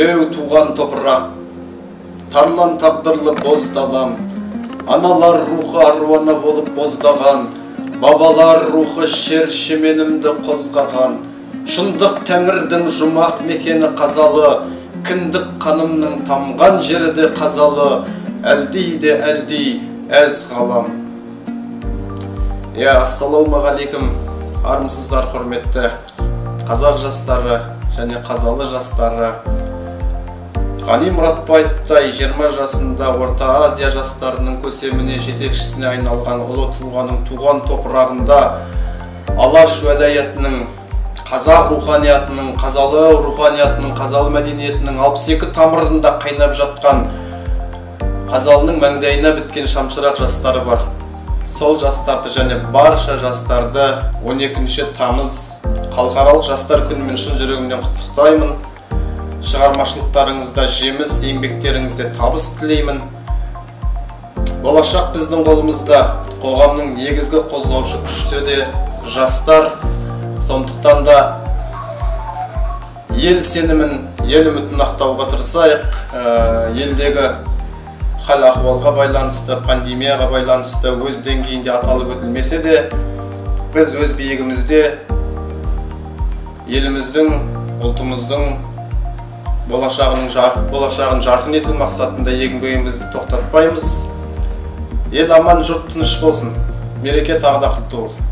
беу туған топырақ, тарлан тағдырлы боз далам, аналар рухы аруана болып боздаған, бабалар рухы шер шеменімді қозғаған, шындық тәңірдің жұмақ мекені қазалы, кіндік қанымның тамған жерді қазалы, әлдейді әлдей әз ғалам. Ассалаумағалейкум, армысыздар құрметті қазақ жастары және қазалы жастары. Ғани Мұратбаевтай 20 жасында Орта Азия жастарының көсеміне жетекшісіне айналған ұлы тұлғаның туған топырағында Алаш уәлаятының, қазақ руханиятының, қазалы руханиятының, қазалы мәдениетінің 62 тамырында қайнап жатқан қазалының маңдайына біткен шамшырақ жастары бар. Сол жастарды және барша жастарды 12 тамыз халықаралық жастар күнімен шын жүрегімнен құттықтаймын. Шығармашылықтарыңызда жеміс, еңбектеріңізде табыс тілеймін. Болашақ біздің қолымызда, қоғамның негізгі қозғаушы күші де жастар. Сондықтан да ел сенімін, ел үмітін ақтауға тырысайық. Елдегі хал ахуалға байланысты, пандемияға байланысты өз деңгейінде аталып өтілмесе де, біз өз биігімізде еліміздің, ұлтымыздың болашағын жарқын ету мақсатында еңбегімізді тоқтатпаймыз. Ел аман, жұрт тыныш болсын. Мереке тағы да құтты болсын.